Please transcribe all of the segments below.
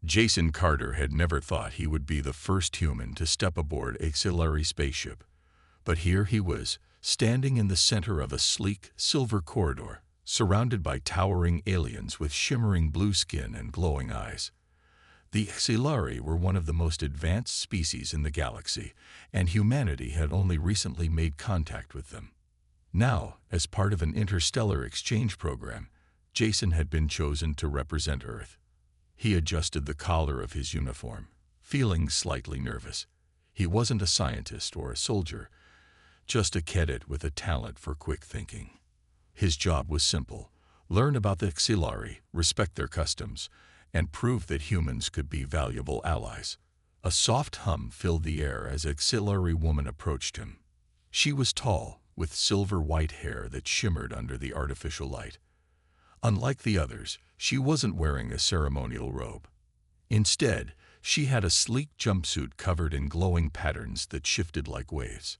Jason Carter had never thought he would be the first human to step aboard a Scifi spaceship. But here he was, standing in the center of a sleek, silver corridor, surrounded by towering aliens with shimmering blue skin and glowing eyes. The Scifi were one of the most advanced species in the galaxy, and humanity had only recently made contact with them. Now, as part of an interstellar exchange program, Jason had been chosen to represent Earth. He adjusted the collar of his uniform, feeling slightly nervous. He wasn't a scientist or a soldier, just a cadet with a talent for quick thinking. His job was simple: learn about the Scifi, respect their customs, and prove that humans could be valuable allies. A soft hum filled the air as a Scifi woman approached him. She was tall, with silver-white hair that shimmered under the artificial light. Unlike the others, she wasn't wearing a ceremonial robe. Instead, she had a sleek jumpsuit covered in glowing patterns that shifted like waves.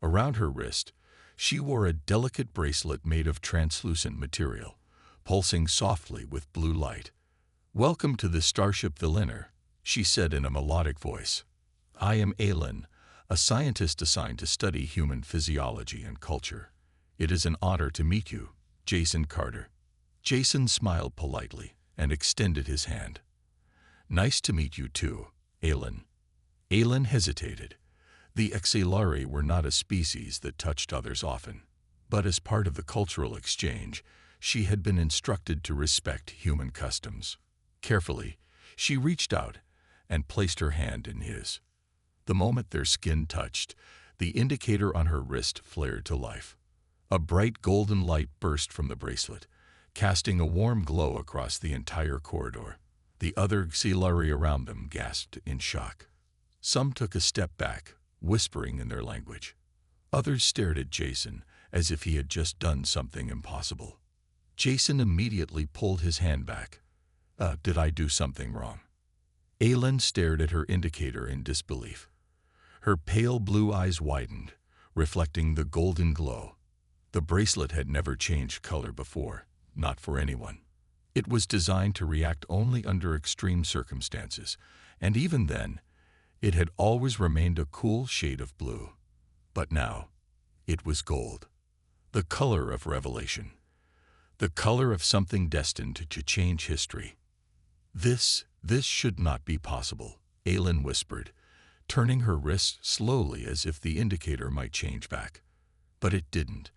Around her wrist, she wore a delicate bracelet made of translucent material, pulsing softly with blue light. "Welcome to the Starship Villainer," she said in a melodic voice. "I am Aylin, a scientist assigned to study human physiology and culture. It is an honor to meet you, Jason Carter." Jason smiled politely and extended his hand. "Nice to meet you too, Aylin." Aylin hesitated. The Scifi were not a species that touched others often, but as part of the cultural exchange, she had been instructed to respect human customs. Carefully, she reached out and placed her hand in his. The moment their skin touched, the indicator on her wrist flared to life. A bright golden light burst from the bracelet, casting a warm glow across the entire corridor. The other Scifi around them gasped in shock. Some took a step back, whispering in their language. Others stared at Jason as if he had just done something impossible. Jason immediately pulled his hand back. Did I do something wrong?" Aylin stared at her indicator in disbelief. Her pale blue eyes widened, reflecting the golden glow. The bracelet had never changed color before, not for anyone. It was designed to react only under extreme circumstances, and even then, it had always remained a cool shade of blue. But now, it was gold. The color of revelation. The color of something destined to change history. This should not be possible," Aylin whispered, turning her wrist slowly as if the indicator might change back. But it didn't.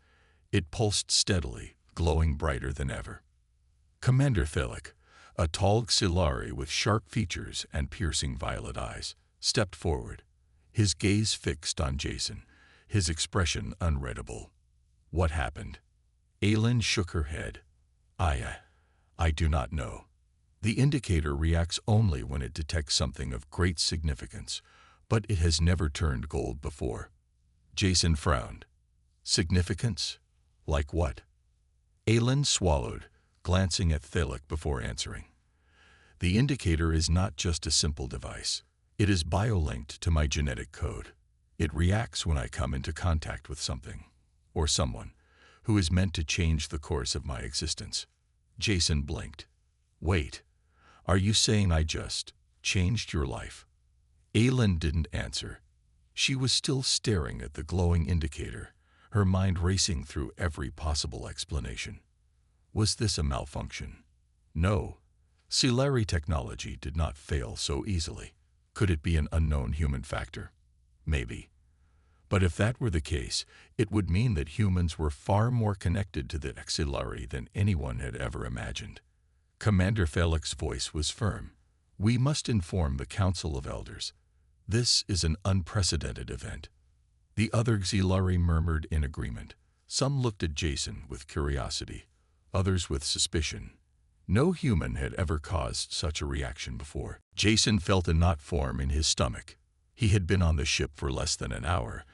It pulsed steadily, glowing brighter than ever. Commander Thalik, a tall Scifi with sharp features and piercing violet eyes, stepped forward, his gaze fixed on Jason, his expression unreadable. "What happened?" Aylin shook her head. I do not know. The indicator reacts only when it detects something of great significance, but it has never turned gold before." Jason frowned. "Significance? Like what?" Aylin swallowed, glancing at Thalik before answering. "The indicator is not just a simple device. It is biolinked to my genetic code. It reacts when I come into contact with something, or someone, who is meant to change the course of my existence." Jason blinked. "Wait, are you saying I just changed your life?" Aylin didn't answer. She was still staring at the glowing indicator, her mind racing through every possible explanation. Was this a malfunction? No. Scifi technology did not fail so easily. Could it be an unknown human factor? Maybe. But if that were the case, it would mean that humans were far more connected to the Scifi than anyone had ever imagined. Commander Thalik's voice was firm. "We must inform the Council of Elders. This is an unprecedented event." The other Scifi murmured in agreement. Some looked at Jason with curiosity, others with suspicion. No human had ever caused such a reaction before. Jason felt a knot form in his stomach. He had been on the ship for less than an hour,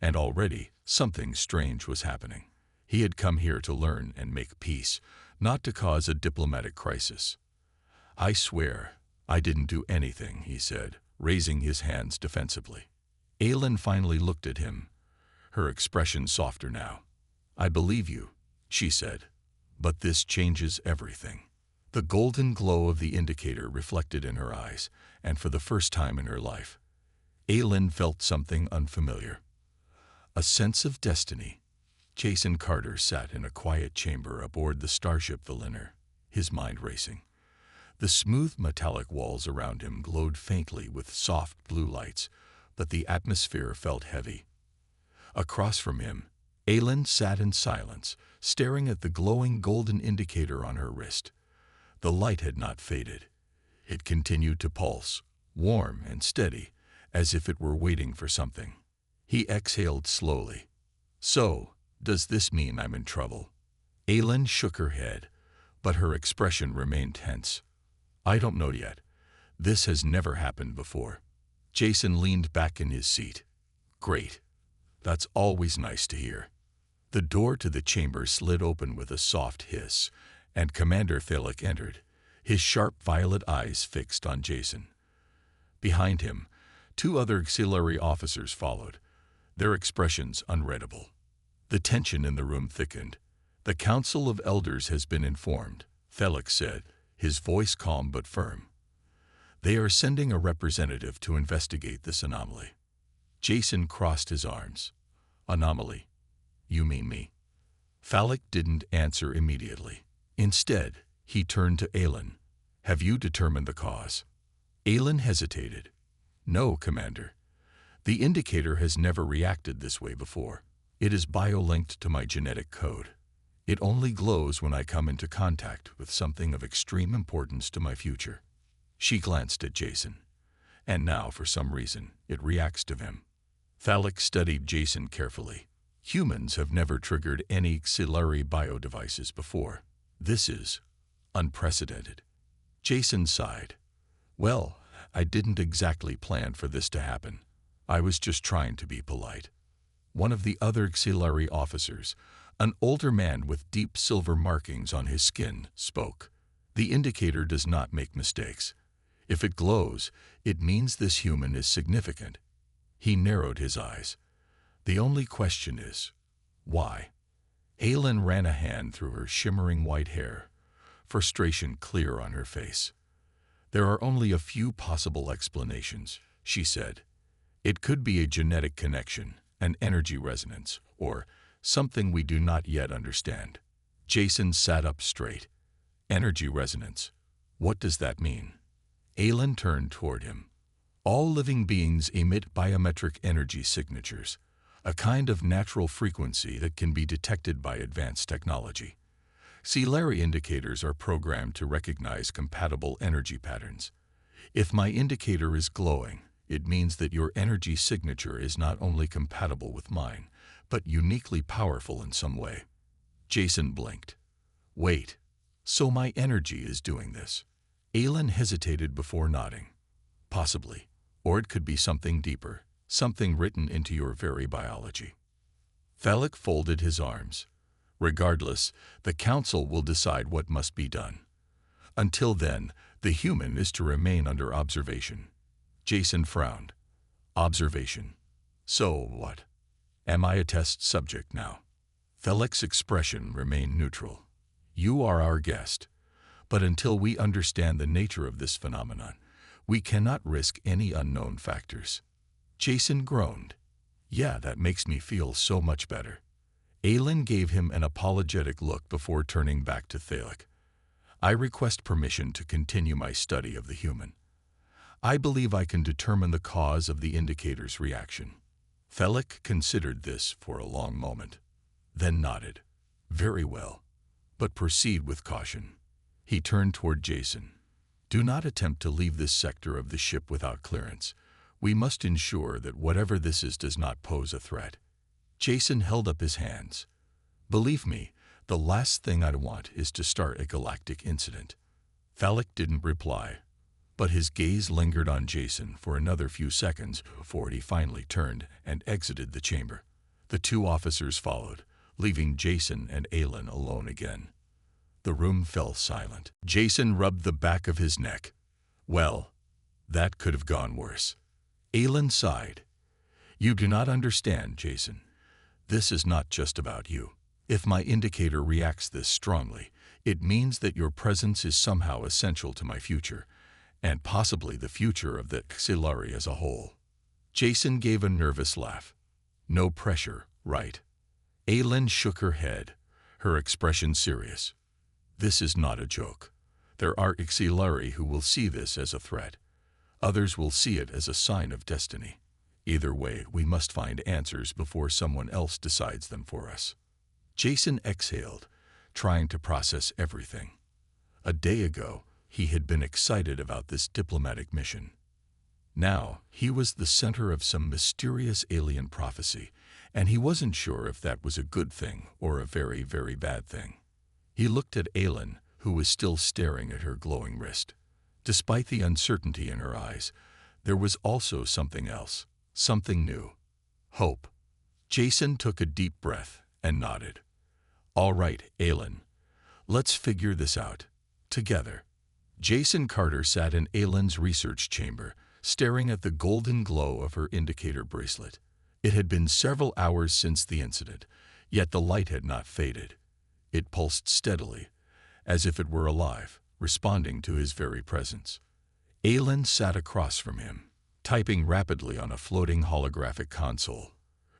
and already something strange was happening. He had come here to learn and make peace, not to cause a diplomatic crisis. "I swear, I didn't do anything," he said, raising his hands defensively. Aylin finally looked at him, her expression softer now. "I believe you," she said, "but this changes everything." The golden glow of the indicator reflected in her eyes, and for the first time in her life, Aylin felt something unfamiliar. A sense of destiny. Jason Carter sat in a quiet chamber aboard the starship Valiner, his mind racing. The smooth metallic walls around him glowed faintly with soft blue lights, but the atmosphere felt heavy. Across from him, Aylin sat in silence, staring at the glowing golden indicator on her wrist. The light had not faded. It continued to pulse, warm and steady, as if it were waiting for something. He exhaled slowly. So, does this mean I'm in trouble? Aylin shook her head, but her expression remained tense. I don't know yet. This has never happened before. Jason leaned back in his seat. Great. That's always nice to hear. The door to the chamber slid open with a soft hiss, and Commander Thalik entered, his sharp violet eyes fixed on Jason. Behind him, 2 other auxiliary officers followed, their expressions unreadable. The tension in the room thickened. The Council of Elders has been informed, Thalik said, his voice calm but firm. They are sending a representative to investigate this anomaly. Jason crossed his arms. Anomaly? You mean me? Thalik didn't answer immediately. Instead, he turned to Aylin. Have you determined the cause? Aylin hesitated. No, Commander. The indicator has never reacted this way before. It is biolinked to my genetic code. It only glows when I come into contact with something of extreme importance to my future. She glanced at Jason. And now, for some reason, it reacts to him. Thalik studied Jason carefully. Humans have never triggered any auxiliary biodevices before. This is unprecedented. Jason sighed. Well, I didn't exactly plan for this to happen. I was just trying to be polite. One of the other auxiliary officers, an older man with deep silver markings on his skin, spoke. The indicator does not make mistakes. If it glows, it means this human is significant. He narrowed his eyes. The only question is, why? Aylin ran a hand through her shimmering white hair, frustration clear on her face. There are only a few possible explanations, she said. It could be a genetic connection, an energy resonance, or something we do not yet understand. Jason sat up straight. Energy resonance. What does that mean? Aylin turned toward him. All living beings emit biometric energy signatures, a kind of natural frequency that can be detected by advanced technology. Auxiliary indicators are programmed to recognize compatible energy patterns. If my indicator is glowing, it means that your energy signature is not only compatible with mine, but uniquely powerful in some way. Jason blinked. Wait, so my energy is doing this? Aylin hesitated before nodding. Possibly, or it could be something deeper, something written into your very biology. Thalik folded his arms. Regardless, the Council will decide what must be done. Until then, the human is to remain under observation. Jason frowned. Observation. So what? Am I a test subject now? Thalik's expression remained neutral. You are our guest. But until we understand the nature of this phenomenon, we cannot risk any unknown factors. Jason groaned. Yeah, that makes me feel so much better. Aylin gave him an apologetic look before turning back to Thalik. I request permission to continue my study of the human. I believe I can determine the cause of the indicator's reaction. Thalik considered this for a long moment, then nodded. Very well, but proceed with caution. He turned toward Jason. Do not attempt to leave this sector of the ship without clearance. We must ensure that whatever this is does not pose a threat. Jason held up his hands. Believe me, the last thing I'd want is to start a galactic incident. Thalik didn't reply, but his gaze lingered on Jason for another few seconds before he finally turned and exited the chamber. The 2 officers followed, leaving Jason and Aylin alone again. The room fell silent. Jason rubbed the back of his neck. Well, that could have gone worse. Aylin sighed. You do not understand, Jason. This is not just about you. If my indicator reacts this strongly, It means that your presence is somehow essential to my future, and possibly the future of the Xilari as a whole. Jason gave a nervous laugh. No pressure, right? Aylin shook her head, her expression serious. This is not a joke. There are Xilari who will see this as a threat. Others will see it as a sign of destiny. Either way, we must find answers before someone else decides them for us. Jason exhaled, trying to process everything. A day ago, he had been excited about this diplomatic mission. Now, he was the center of some mysterious alien prophecy, and he wasn't sure if that was a good thing or a very, very bad thing. He looked at Aylin, who was still staring at her glowing wrist. Despite the uncertainty in her eyes, there was also something else, something new. Hope. Jason took a deep breath and nodded. All right, Aylin. Let's figure this out. Together. Jason Carter sat in Aylin's research chamber, staring at the golden glow of her indicator bracelet. It had been several hours since the incident, yet the light had not faded. It pulsed steadily, as if it were alive, responding to his very presence. Aylin sat across from him, typing rapidly on a floating holographic console.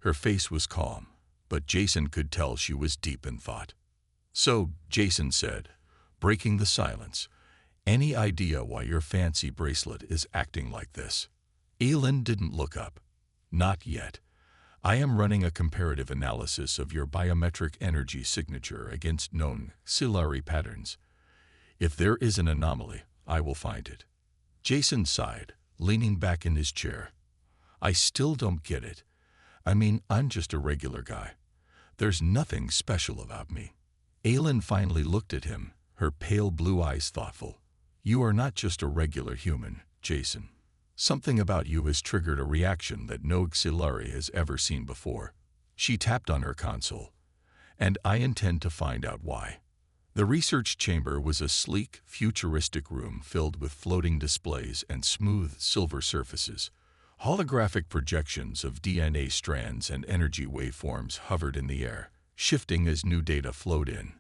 Her face was calm, but Jason could tell she was deep in thought. So, Jason said, breaking the silence, any idea why your fancy bracelet is acting like this? Aylin didn't look up. Not yet. I am running a comparative analysis of your biometric energy signature against known Xilari patterns. If there is an anomaly, I will find it. Jason sighed, leaning back in his chair. I still don't get it. I mean, I'm just a regular guy. There's nothing special about me. Aylin finally looked at him, her pale blue eyes thoughtful. You are not just a regular human, Jason. Something about you has triggered a reaction that no Xilari has ever seen before. She tapped on her console. And I intend to find out why. The research chamber was a sleek, futuristic room filled with floating displays and smooth silver surfaces. Holographic projections of DNA strands and energy waveforms hovered in the air, shifting as new data flowed in.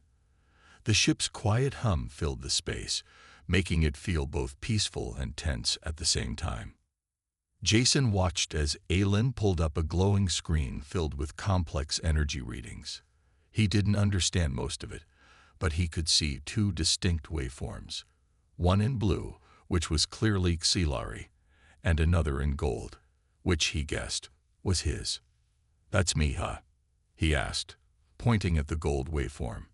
The ship's quiet hum filled the space, making it feel both peaceful and tense at the same time. Jason watched as Aylin pulled up a glowing screen filled with complex energy readings. He didn't understand most of it, but he could see two distinct waveforms, one in blue, which was clearly Xilari, and another in gold, which he guessed was his. That's me, huh? He asked, pointing at the gold waveform.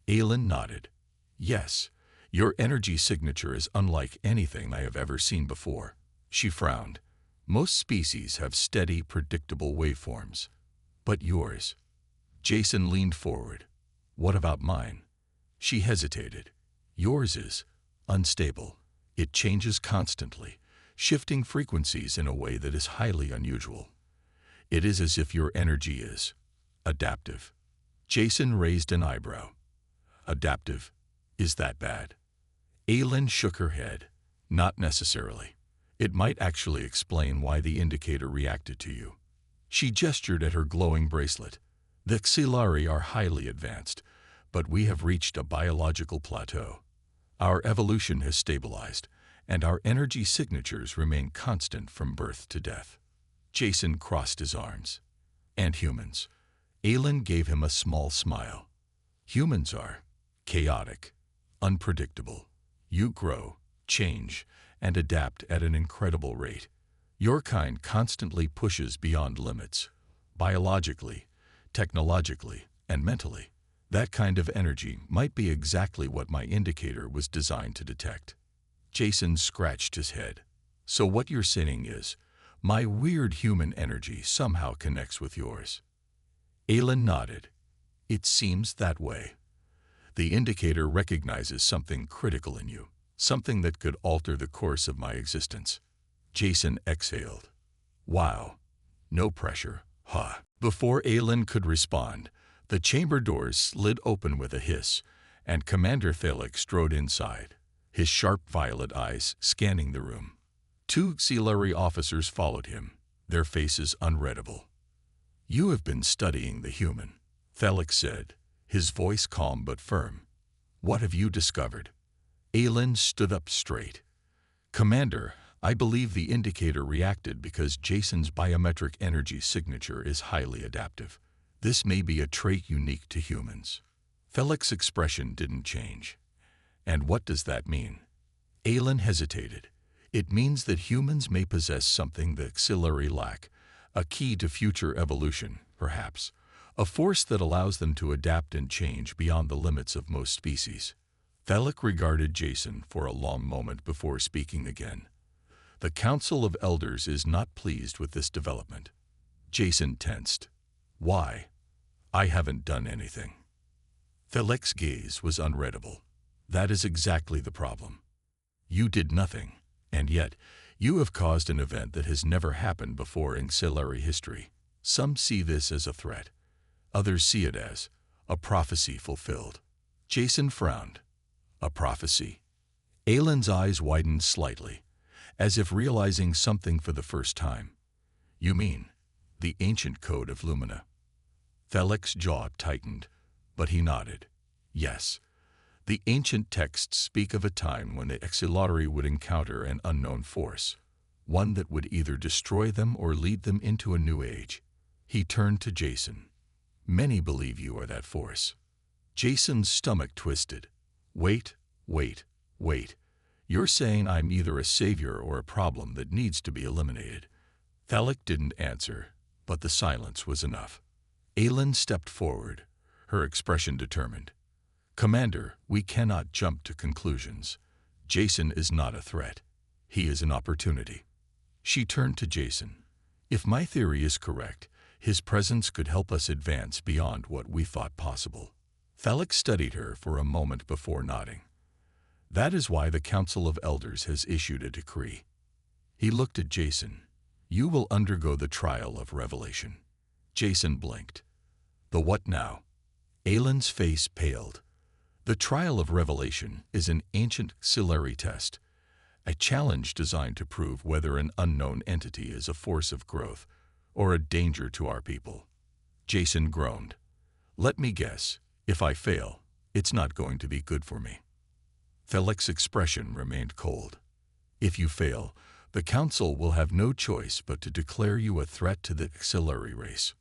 Aylin nodded. Yes, your energy signature is unlike anything I have ever seen before. She frowned. Most species have steady, predictable waveforms. But yours. Jason leaned forward. What about mine? She hesitated. Yours is unstable. It changes constantly, shifting frequencies in a way that is highly unusual. It is as if your energy is adaptive. Jason raised an eyebrow. Adaptive? Is that bad? Aylin shook her head. Not necessarily. It might actually explain why the indicator reacted to you. She gestured at her glowing bracelet. The Xilari are highly advanced, but we have reached a biological plateau. Our evolution has stabilized, and our energy signatures remain constant from birth to death. Jason crossed his arms. And humans. Aylin gave him a small smile. Humans are chaotic, unpredictable. You grow, change, and adapt at an incredible rate. Your kind constantly pushes beyond limits, biologically, technologically, and mentally. That kind of energy might be exactly what my indicator was designed to detect. Jason scratched his head. So what you're saying is, my weird human energy somehow connects with yours. Aylin nodded. It seems that way. The indicator recognizes something critical in you, something that could alter the course of my existence. Jason exhaled. Wow. No pressure, huh? Before Aylin could respond, the chamber doors slid open with a hiss, and Commander Thalek strode inside, his sharp violet eyes scanning the room. Two Xilari officers followed him, their faces unreadable. You have been studying the human, Thalek said, his voice calm but firm. What have you discovered? Aelin stood up straight. Commander, I believe the indicator reacted because Jason's biometric energy signature is highly adaptive. This may be a trait unique to humans. Thelek's expression didn't change. And what does that mean? Aelin hesitated. It means that humans may possess something the Xilari lack, a key to future evolution, perhaps, a force that allows them to adapt and change beyond the limits of most species. Thelek regarded Jason for a long moment before speaking again. The Council of Elders is not pleased with this development. Jason tensed. Why? I haven't done anything. Thelek's gaze was unreadable. That is exactly the problem. You did nothing, and yet you have caused an event that has never happened before in Xilari history. Some see this as a threat. Others see it as a prophecy fulfilled. Jason frowned. A prophecy? Aelin's eyes widened slightly, as if realizing something for the first time. You mean the ancient code of Lumina? Thelek's jaw tightened, but he nodded. Yes. The ancient texts speak of a time when the Xilari would encounter an unknown force, one that would either destroy them or lead them into a new age. He turned to Jason. Many believe you are that force. Jason's stomach twisted. Wait. You're saying I'm either a savior or a problem that needs to be eliminated. Thelek didn't answer, but the silence was enough. Aelin stepped forward, her expression determined. Commander, we cannot jump to conclusions. Jason is not a threat. He is an opportunity. She turned to Jason. If my theory is correct, his presence could help us advance beyond what we thought possible. Thelek studied her for a moment before nodding. That is why the Council of Elders has issued a decree. He looked at Jason. You will undergo the trial of revelation. Jason blinked. The what now? Aelin's face paled. The trial of revelation is an ancient Xilari test, a challenge designed to prove whether an unknown entity is a force of growth or a danger to our people. Jason groaned. Let me guess, if I fail, it's not going to be good for me. Thelek's expression remained cold. If you fail, the Council will have no choice but to declare you a threat to the Xilari race.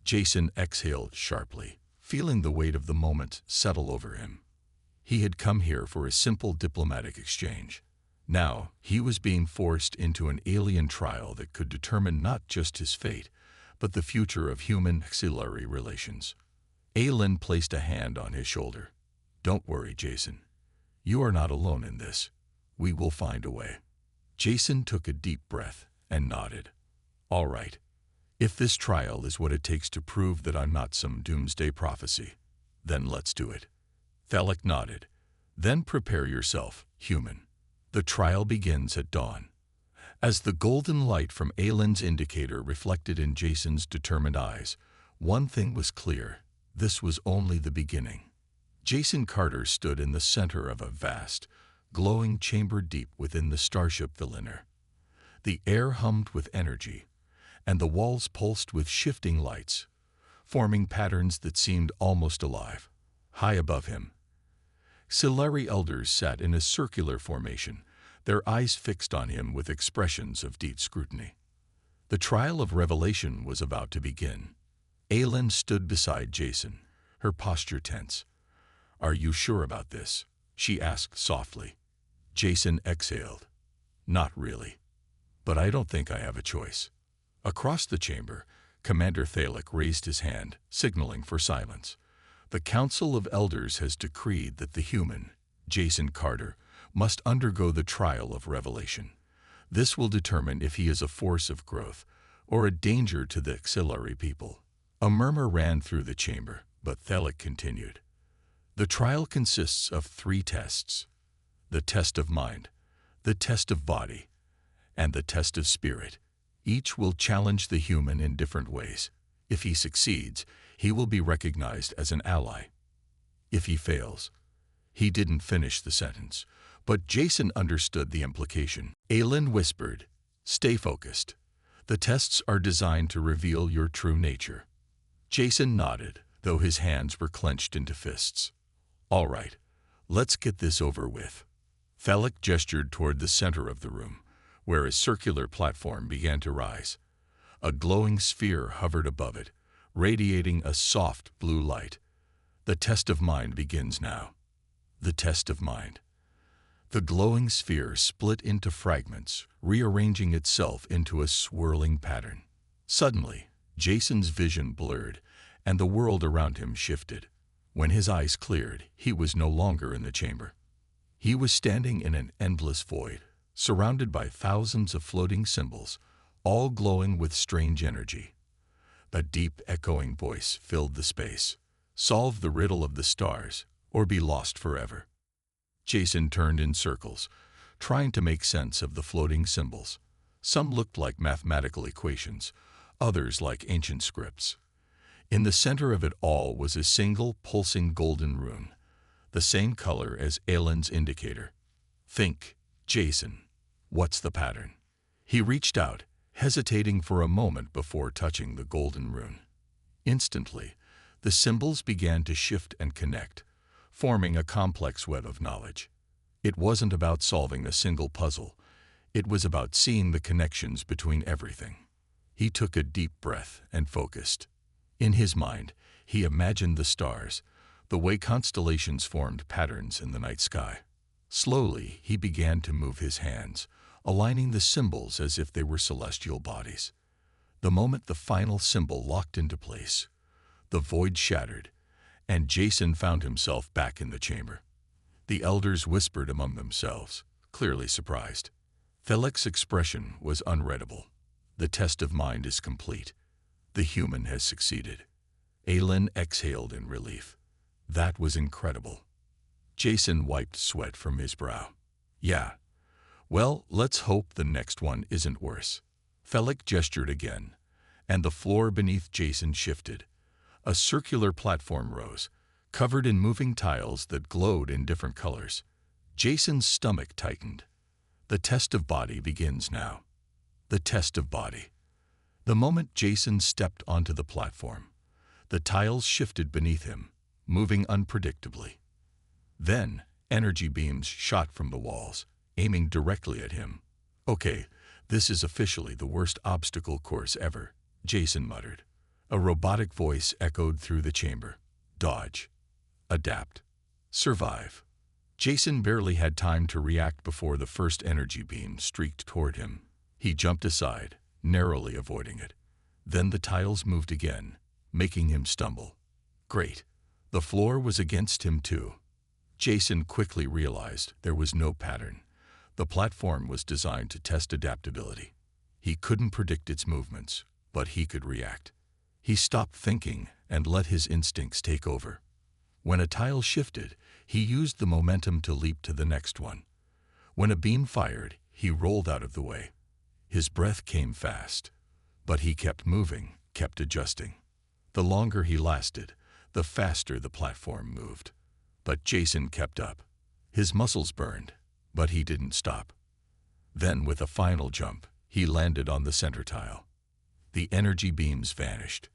Jason exhaled sharply, feeling the weight of the moment settle over him. He had come here for a simple diplomatic exchange. Now, he was being forced into an alien trial that could determine not just his fate, but the future of human-Xilari relations. Aelin placed a hand on his shoulder. Don't worry, Jason. You are not alone in this. We will find a way. Jason took a deep breath and nodded. All right. If this trial is what it takes to prove that I'm not some doomsday prophecy, then let's do it. Thelek nodded. Then prepare yourself, human. The trial begins at dawn. As the golden light from Aelin's indicator reflected in Jason's determined eyes, one thing was clear. This was only the beginning. Jason Carter stood in the center of a vast, glowing chamber deep within the starship Valiner. The air hummed with energy, and the walls pulsed with shifting lights, forming patterns that seemed almost alive. High above him, Xilari elders sat in a circular formation, their eyes fixed on him with expressions of deep scrutiny. The trial of revelation was about to begin. Aelin stood beside Jason, her posture tense. Are you sure about this? She asked softly. Jason exhaled. Not really. But I don't think I have a choice. Across the chamber, Commander Thelek raised his hand, signaling for silence. The Council of Elders has decreed that the human, Jason Carter, must undergo the trial of revelation. This will determine if he is a force of growth or a danger to the Xilari people. A murmur ran through the chamber, but Thelek continued. The trial consists of 3 tests: the test of mind, the test of body, and the test of spirit. Each will challenge the human in different ways. If he succeeds, he will be recognized as an ally. If he fails, he didn't finish the sentence, but Jason understood the implication. Aelin whispered, Stay focused. The tests are designed to reveal your true nature. Jason nodded, though his hands were clenched into fists. All right, Let's get this over with. Felix gestured toward the center of the room, where a circular platform began to rise. A glowing sphere hovered above it, radiating a soft blue light. The test of mind begins now. The test of mind. The glowing sphere split into fragments, rearranging itself into a swirling pattern. Suddenly, Jason's vision blurred, and the world around him shifted. When his eyes cleared, he was no longer in the chamber. He was standing in an endless void, surrounded by thousands of floating symbols, all glowing with strange energy. A deep, echoing voice filled the space. Solve the riddle of the stars, or be lost forever. Jason turned in circles, trying to make sense of the floating symbols. Some looked like mathematical equations, others like ancient scripts. In the center of it all was a single, pulsing golden rune, the same color as Aelin's indicator. Think, Jason. What's the pattern? He reached out, hesitating for a moment before touching the golden rune. Instantly, the symbols began to shift and connect, forming a complex web of knowledge. It wasn't about solving a single puzzle. It was about seeing the connections between everything. He took a deep breath and focused. In his mind, he imagined the stars, the way constellations formed patterns in the night sky. Slowly, he began to move his hands, aligning the symbols as if they were celestial bodies. The moment the final symbol locked into place, the void shattered, and Jason found himself back in the chamber. The elders whispered among themselves, clearly surprised. Felix's expression was unreadable. The test of mind is complete. The human has succeeded. Aelin exhaled in relief. That was incredible. Jason wiped sweat from his brow. Yeah. Well, let's hope the next one isn't worse. Felix gestured again, and the floor beneath Jason shifted. A circular platform rose, covered in moving tiles that glowed in different colors. Jason's stomach tightened. The test of body begins now. The test of body. The moment Jason stepped onto the platform, the tiles shifted beneath him, moving unpredictably. Then, energy beams shot from the walls, aiming directly at him. Okay, this is officially the worst obstacle course ever, Jason muttered. A robotic voice echoed through the chamber. Dodge. Adapt. Survive. Jason barely had time to react before the first energy beam streaked toward him. He jumped aside, narrowly avoiding it. Then the tiles moved again, making him stumble. Great. The floor was against him too. Jason quickly realized there was no pattern. The platform was designed to test adaptability. He couldn't predict its movements, but he could react. He stopped thinking and let his instincts take over. When a tile shifted, he used the momentum to leap to the next one. When a beam fired, he rolled out of the way. His breath came fast, but he kept moving, kept adjusting. The longer he lasted, the faster the platform moved. But Jason kept up. His muscles burned, but he didn't stop. Then, with a final jump, he landed on the center tile. The energy beams vanished.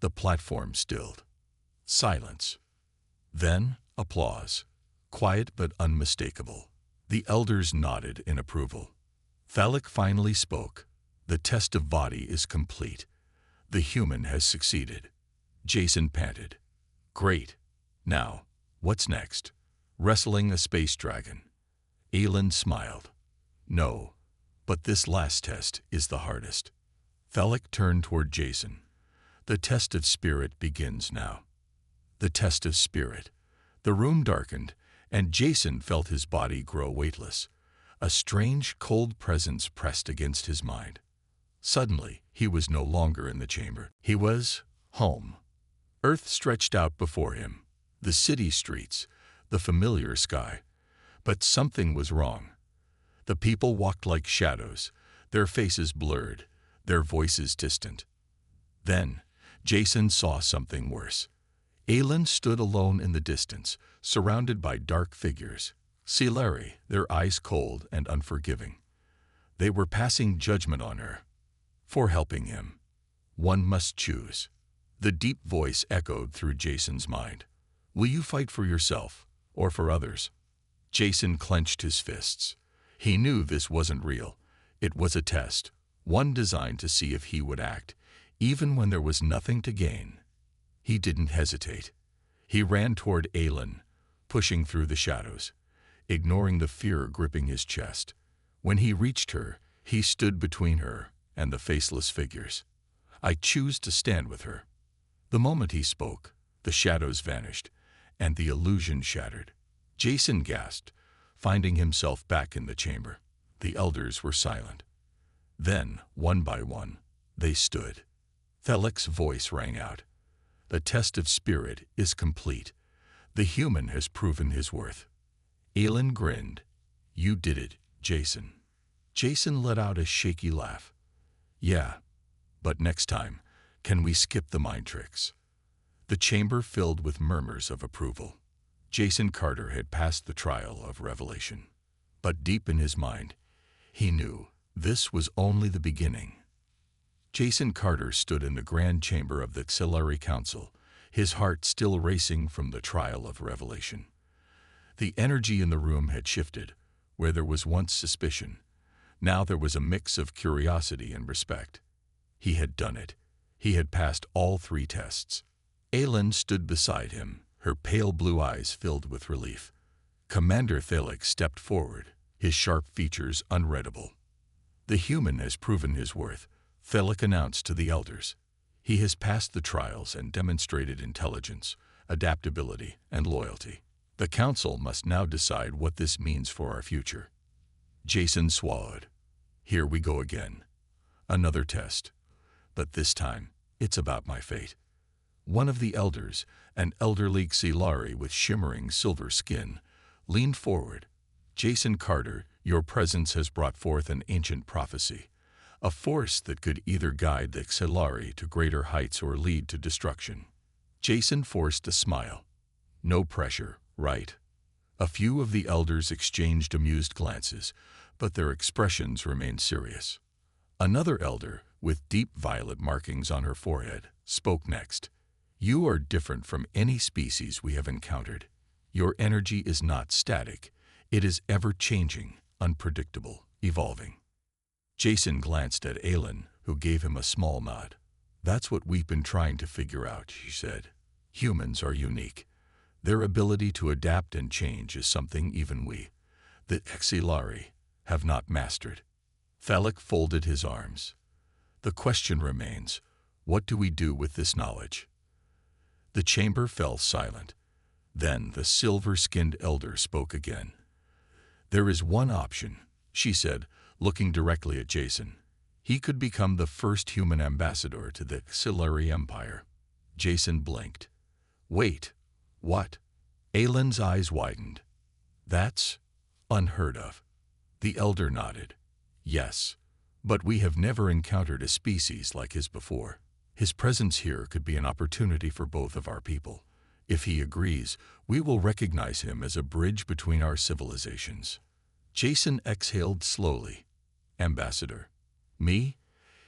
The platform stilled. Silence. Then, applause. Quiet but unmistakable. The elders nodded in approval. Felix finally spoke. The test of body is complete. The human has succeeded. Jason panted. Great. Now, what's next? Wrestling a space dragon. Aelin smiled. No, but this last test is the hardest. Felix turned toward Jason. The test of spirit begins now. The test of spirit. The room darkened, and Jason felt his body grow weightless. A strange, cold presence pressed against his mind. Suddenly, he was no longer in the chamber. He was home. Earth stretched out before him. The city streets, the familiar sky. But something was wrong. The people walked like shadows, their faces blurred, their voices distant. Then, Jason saw something worse. Aelin stood alone in the distance, surrounded by dark figures. Scifi, their eyes cold and unforgiving. They were passing judgment on her. For helping him. One must choose. The deep voice echoed through Jason's mind. Will you fight for yourself, or for others. Jason clenched his fists. He knew this wasn't real. It was a test, one designed to see if he would act, even when there was nothing to gain. He didn't hesitate. He ran toward Aelin, pushing through the shadows, ignoring the fear gripping his chest. When he reached her, he stood between her and the faceless figures. "I choose to stand with her." The moment he spoke, the shadows vanished, and the illusion shattered. Jason gasped, finding himself back in the chamber. The elders were silent. Then, one by one, they stood. Thalic's voice rang out. "The test of spirit is complete. The human has proven his worth." Aelin grinned. "You did it, Jason." Jason let out a shaky laugh. "Yeah, but next time, can we skip the mind tricks?" The chamber filled with murmurs of approval. Jason Carter had passed the trial of revelation. But deep in his mind, he knew this was only the beginning. Jason Carter stood in the grand chamber of the Xylari Council, his heart still racing from the trial of revelation. The energy in the room had shifted. Where there was once suspicion, now there was a mix of curiosity and respect. He had done it. He had passed all 3 tests. Aelin stood beside him, her pale blue eyes filled with relief. Commander Thalic stepped forward, his sharp features unreadable. "The human has proven his worth," Thalic announced to the elders. "He has passed the trials and demonstrated intelligence, adaptability, and loyalty. The council must now decide what this means for our future." Jason swallowed. "Here we go again. Another test. But this time, it's about my fate." One of the elders, an elderly Xylari with shimmering silver skin, leaned forward. "Jason Carter, your presence has brought forth an ancient prophecy, a force that could either guide the Xylari to greater heights or lead to destruction." Jason forced a smile. "No pressure, right?" A few of the elders exchanged amused glances, but their expressions remained serious. Another elder, with deep violet markings on her forehead, spoke next. "You are different from any species we have encountered. Your energy is not static. It is ever-changing, unpredictable, evolving." Jason glanced at Aelin, who gave him a small nod. "That's what we've been trying to figure out," she said. "Humans are unique. Their ability to adapt and change is something even we, the Xylari, have not mastered." Thalic folded his arms. "The question remains, what do we do with this knowledge?" The chamber fell silent. Then the silver-skinned elder spoke again. "There is one option," she said, looking directly at Jason. "He could become the first human ambassador to the Xylari Empire." Jason blinked. "Wait, what?" Aelin's eyes widened. "That's unheard of." The elder nodded. "Yes, but we have never encountered a species like his before. His presence here could be an opportunity for both of our people. If he agrees, we will recognize him as a bridge between our civilizations." Jason exhaled slowly. "Ambassador? Me?"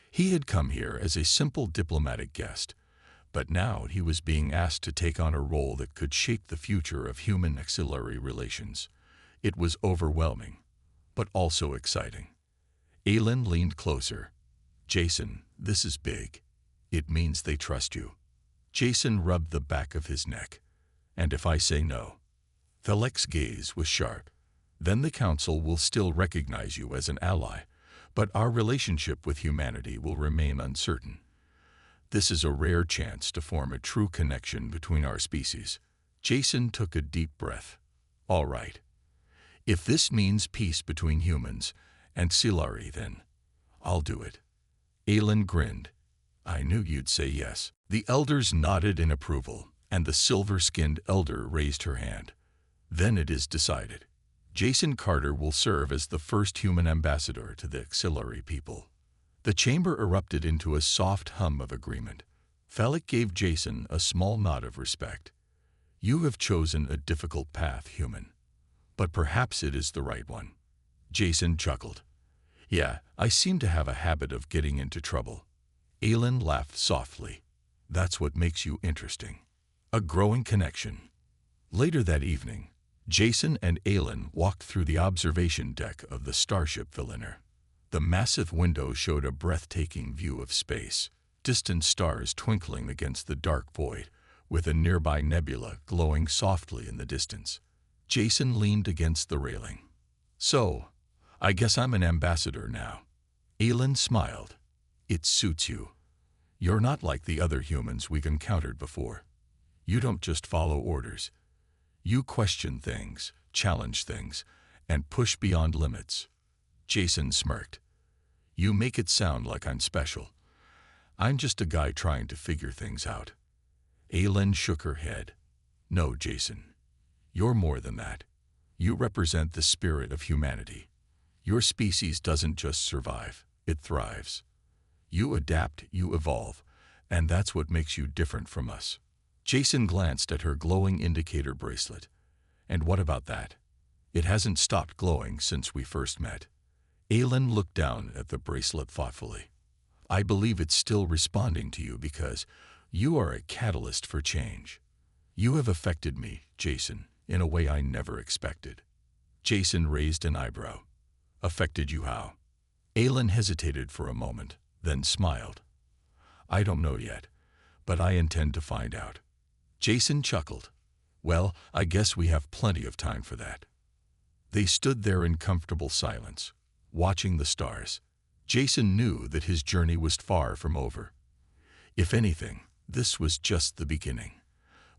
He had come here as a simple diplomatic guest, but now he was being asked to take on a role that could shape the future of human-Xylari relations. It was overwhelming, but also exciting. Aelin leaned closer. "Jason, this is big. It means they trust you." Jason rubbed the back of his neck. "And if I say no?" Thalic's gaze was sharp. "Then the council will still recognize you as an ally, but our relationship with humanity will remain uncertain. This is a rare chance to form a true connection between our species." Jason took a deep breath. "All right. If this means peace between humans and Xylari, then I'll do it." Aelin grinned. "I knew you'd say yes." The elders nodded in approval, and the silver-skinned elder raised her hand. "Then it is decided. Jason Carter will serve as the first human ambassador to the Xylari people." The chamber erupted into a soft hum of agreement. Thalic gave Jason a small nod of respect. "You have chosen a difficult path, human, but perhaps it is the right one." Jason chuckled. "Yeah, I seem to have a habit of getting into trouble." Aelin laughed softly. "That's what makes you interesting." A growing connection. Later that evening, Jason and Aelin walked through the observation deck of the starship Villainer. The massive window showed a breathtaking view of space, distant stars twinkling against the dark void, with a nearby nebula glowing softly in the distance. Jason leaned against the railing. "So, I guess I'm an ambassador now." Aelin smiled. "It suits you. You're not like the other humans we've encountered before. You don't just follow orders. You question things, challenge things, and push beyond limits." Jason smirked. "You make it sound like I'm special. I'm just a guy trying to figure things out." Aelin shook her head. "No, Jason. You're more than that. You represent the spirit of humanity. Your species doesn't just survive, it thrives. You adapt, you evolve, and that's what makes you different from us." Jason glanced at her glowing indicator bracelet. "And what about that? It hasn't stopped glowing since we first met." Aelin looked down at the bracelet thoughtfully. "I believe it's still responding to you because you are a catalyst for change. You have affected me, Jason, in a way I never expected." Jason raised an eyebrow. "Affected you how?" Aelin hesitated for a moment, then smiled. "I don't know yet, but I intend to find out." Jason chuckled. "Well, I guess we have plenty of time for that." They stood there in comfortable silence, watching the stars. Jason knew that his journey was far from over. If anything, this was just the beginning.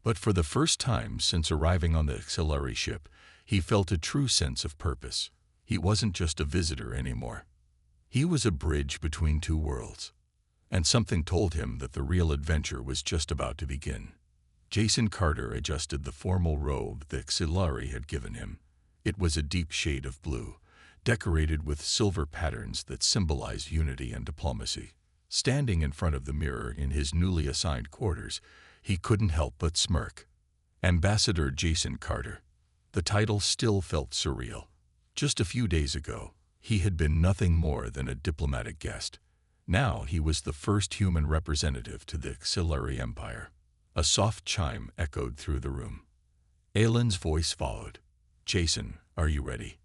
But for the first time since arriving on the Xilari ship, he felt a true sense of purpose. He wasn't just a visitor anymore. He was a bridge between two worlds. And something told him that the real adventure was just about to begin. Jason Carter adjusted the formal robe the Xilari had given him. It was a deep shade of blue, decorated with silver patterns that symbolized unity and diplomacy. Standing in front of the mirror in his newly assigned quarters, he couldn't help but smirk. Ambassador Jason Carter. The title still felt surreal. Just a few days ago, he had been nothing more than a diplomatic guest. Now he was the first human representative to the Xilari Empire. A soft chime echoed through the room. Aelin's voice followed. "Jason, are you ready?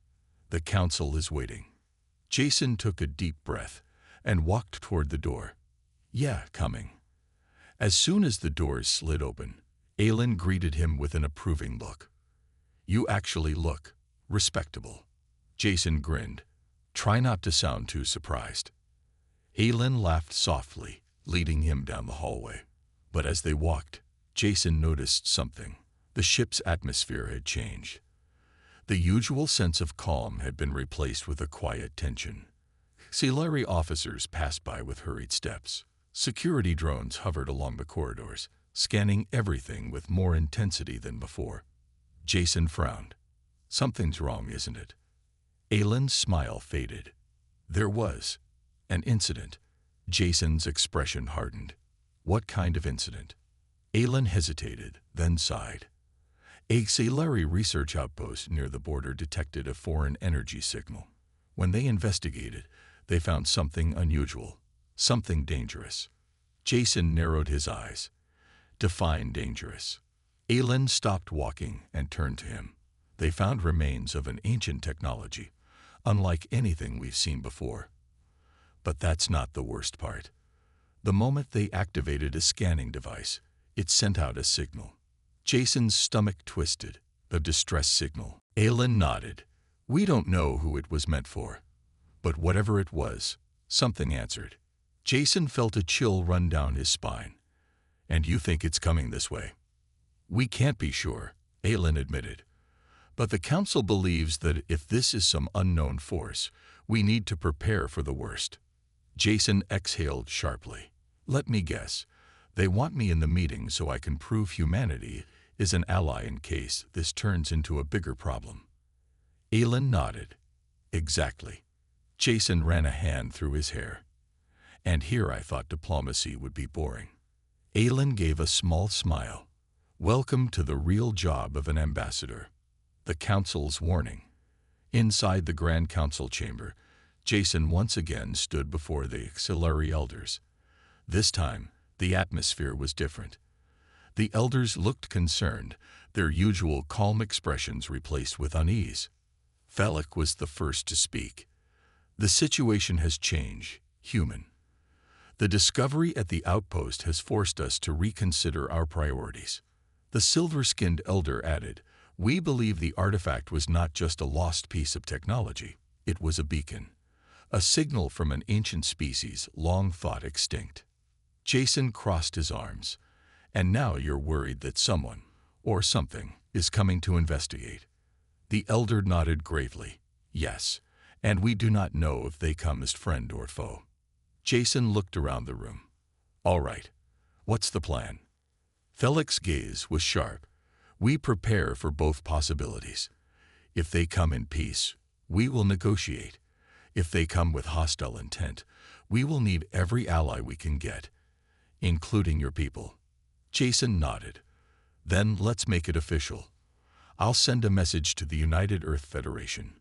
The council is waiting." Jason took a deep breath and walked toward the door. "Yeah, coming." As soon as the doors slid open, Aelin greeted him with an approving look. "You actually look respectable." Jason grinned. "Try not to sound too surprised." Aelin laughed softly, leading him down the hallway. But as they walked, Jason noticed something. The ship's atmosphere had changed. The usual sense of calm had been replaced with a quiet tension. Xilari officers passed by with hurried steps. Security drones hovered along the corridors, scanning everything with more intensity than before. Jason frowned. "Something's wrong, isn't it?" Aelin's smile faded. "There was an incident." Jason's expression hardened. "What kind of incident?" Aelin hesitated, then sighed. A Xilari research outpost near the border detected a foreign energy signal. When they investigated, they found something unusual, something dangerous. Jason narrowed his eyes. "Define dangerous." Aelin stopped walking and turned to him. "They found remains of an ancient technology, unlike anything we've seen before. But that's not the worst part. The moment they activated a scanning device, it sent out a signal." Jason's stomach twisted. "A distress signal." Aelin nodded. "We don't know who it was meant for. But whatever it was, something answered." Jason felt a chill run down his spine. "And you think it's coming this way?" "We can't be sure," Aelin admitted. "But the Council believes that if this is some unknown force, we need to prepare for the worst." Jason exhaled sharply. "Let me guess. They want me in the meeting so I can prove humanity is an ally in case this turns into a bigger problem." Aelin nodded. "Exactly." Jason ran a hand through his hair. "And here I thought diplomacy would be boring." Aelin gave a small smile. "Welcome to the real job of an ambassador." The Council's warning. Inside the Grand Council chamber, Jason once again stood before the Xilari elders. This time, the atmosphere was different. The elders looked concerned, their usual calm expressions replaced with unease. Felix was the first to speak. The situation has changed, human. The discovery at the outpost has forced us to reconsider our priorities. The silver-skinned elder added, "We believe the artifact was not just a lost piece of technology. It was a beacon, a signal from an ancient species long thought extinct." Jason crossed his arms. "And now you're worried that someone, or something, is coming to investigate." The elder nodded gravely. "Yes, and we do not know if they come as friend or foe." Jason looked around the room. "All right, what's the plan?" Felix's gaze was sharp. "We prepare for both possibilities. If they come in peace, we will negotiate. If they come with hostile intent, we will need every ally we can get, including your people." Jason nodded. "Then let's make it official. I'll send a message to the United Earth Federation.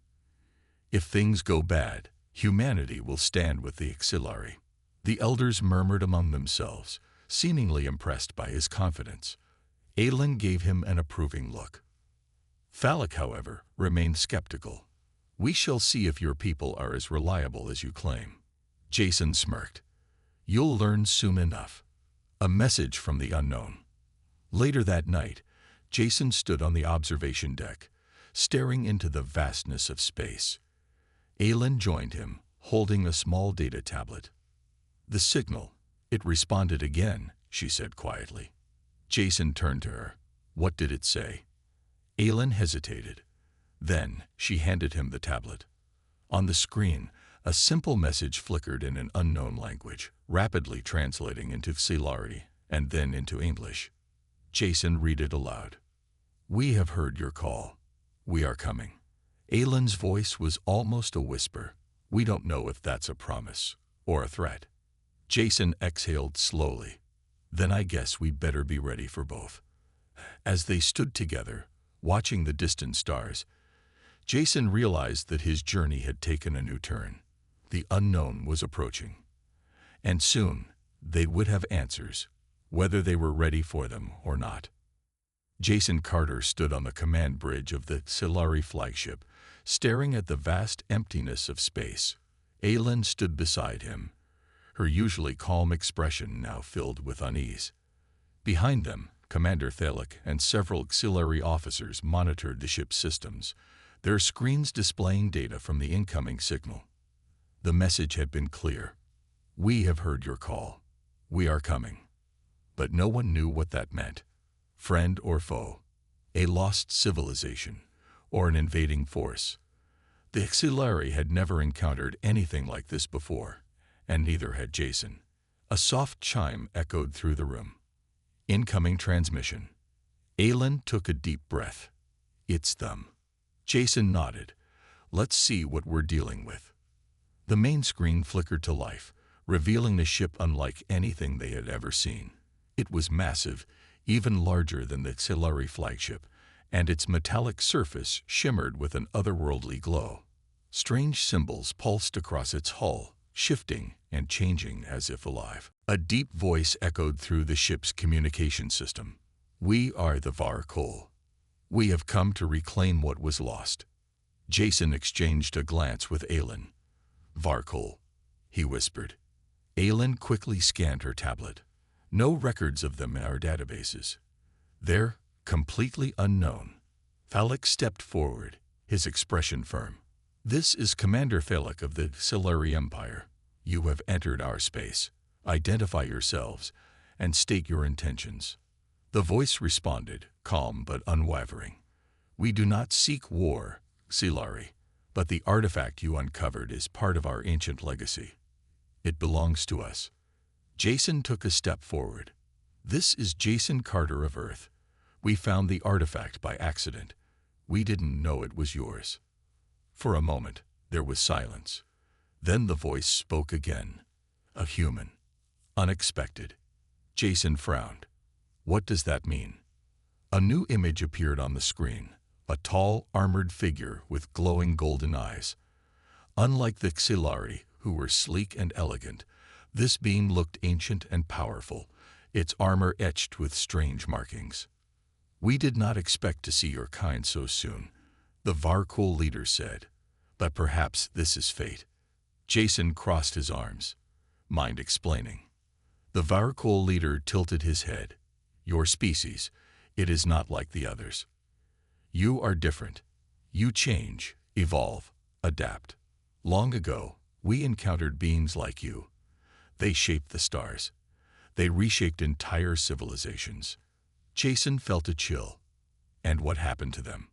If things go bad, humanity will stand with the Xilari." The elders murmured among themselves, seemingly impressed by his confidence. Aelin gave him an approving look. Felix, however, remained skeptical. "We shall see if your people are as reliable as you claim." Jason smirked. "You'll learn soon enough." A message from the unknown. Later that night, Jason stood on the observation deck, staring into the vastness of space. Aelin joined him, holding a small data tablet. "The signal. It responded again," she said quietly. Jason turned to her. "What did it say?" Aelin hesitated. Then she handed him the tablet. On the screen, a simple message flickered in an unknown language, rapidly translating into Xilari and then into English. Jason read it aloud. "We have heard your call. We are coming." Aelin's voice was almost a whisper. "We don't know if that's a promise or a threat." Jason exhaled slowly. "Then I guess we'd better be ready for both." As they stood together, watching the distant stars, Jason realized that his journey had taken a new turn. The unknown was approaching. And soon, they would have answers, whether they were ready for them or not. Jason Carter stood on the command bridge of the Xilari flagship, staring at the vast emptiness of space. Aelin stood beside him, her usually calm expression now filled with unease. Behind them, Commander Felix and several Xilari officers monitored the ship's systems, their screens displaying data from the incoming signal. The message had been clear. "We have heard your call. We are coming." But no one knew what that meant. Friend or foe, a lost civilization, or an invading force. The Xilari had never encountered anything like this before, and neither had Jason. A soft chime echoed through the room. Incoming transmission. Aelin took a deep breath. "It's them." Jason nodded. "Let's see what we're dealing with." The main screen flickered to life, revealing the ship unlike anything they had ever seen. It was massive, even larger than the Xilari flagship, and its metallic surface shimmered with an otherworldly glow. Strange symbols pulsed across its hull, shifting and changing as if alive. A deep voice echoed through the ship's communication system. "We are the Var-Kol. We have come to reclaim what was lost." Jason exchanged a glance with Aelin. "Var-Kol," he whispered. Aelin quickly scanned her tablet. No records of them in our databases. They're completely unknown. Felix stepped forward, his expression firm. "This is Commander Felix of the Xilari Empire. You have entered our space. Identify yourselves and state your intentions." The voice responded, calm but unwavering. "We do not seek war, Xilari, but the artifact you uncovered is part of our ancient legacy. It belongs to us." Jason took a step forward. "This is Jason Carter of Earth. We found the artifact by accident. We didn't know it was yours." For a moment, there was silence. Then the voice spoke again. A human. Unexpected. Jason frowned. "What does that mean?" A new image appeared on the screen. A tall, armored figure with glowing golden eyes. Unlike the Xilari, who were sleek and elegant, this being looked ancient and powerful, its armor etched with strange markings. "We did not expect to see your kind so soon," the Varkol leader said. "But perhaps this is fate." Jason crossed his arms. "Mind explaining?" The Varkol leader tilted his head. "Your species, it is not like the others. You are different. You change, evolve, adapt. Long ago, we encountered beings like you. They shaped the stars. They reshaped entire civilizations." Jason felt a chill. And what happened to them?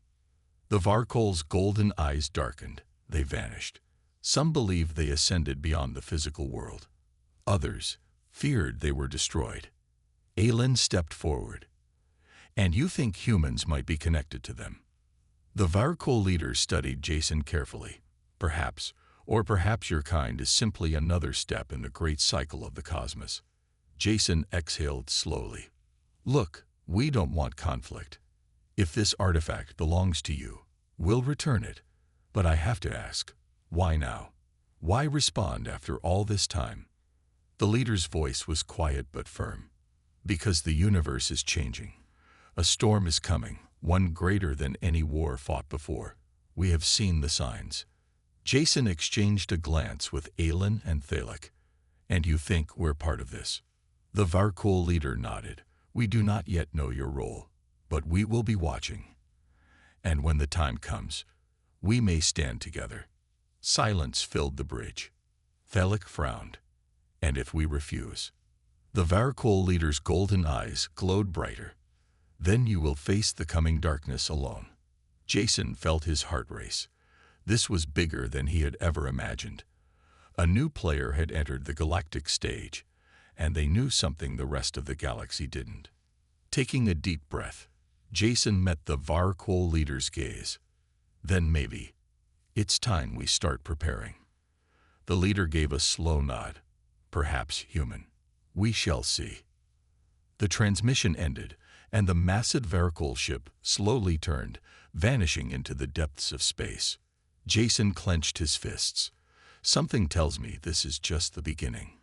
The Varkol's golden eyes darkened. They vanished. Some believed they ascended beyond the physical world. Others feared they were destroyed. Aelin stepped forward. "And you think humans might be connected to them?" The Varkol leader studied Jason carefully. "Perhaps, or perhaps your kind is simply another step in the great cycle of the cosmos." Jason exhaled slowly. "Look, we don't want conflict. If this artifact belongs to you, we'll return it. But I have to ask, why now? Why respond after all this time?" The leader's voice was quiet but firm. "Because the universe is changing. A storm is coming, one greater than any war fought before. We have seen the signs." Jason exchanged a glance with Aelin and Thalek. "And you think we're part of this?" The Varkol leader nodded. "We do not yet know your role, but we will be watching. And when the time comes, we may stand together." Silence filled the bridge. Thalek frowned. "And if we refuse?" The Varkol leader's golden eyes glowed brighter. "Then you will face the coming darkness alone." Jason felt his heart race. This was bigger than he had ever imagined. A new player had entered the galactic stage, and they knew something the rest of the galaxy didn't. Taking a deep breath, Jason met the Varkol leader's gaze. "Then maybe it's time we start preparing." The leader gave a slow nod. "Perhaps human. We shall see." The transmission ended, and the massive Varkol ship slowly turned, vanishing into the depths of space. Jason clenched his fists. "Something tells me this is just the beginning."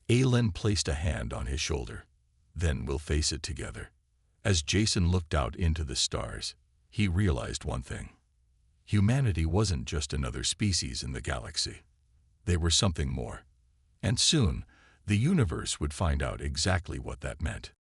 Aelin placed a hand on his shoulder. "Then we'll face it together." As Jason looked out into the stars, he realized one thing. Humanity wasn't just another species in the galaxy. They were something more. And soon, the universe would find out exactly what that meant.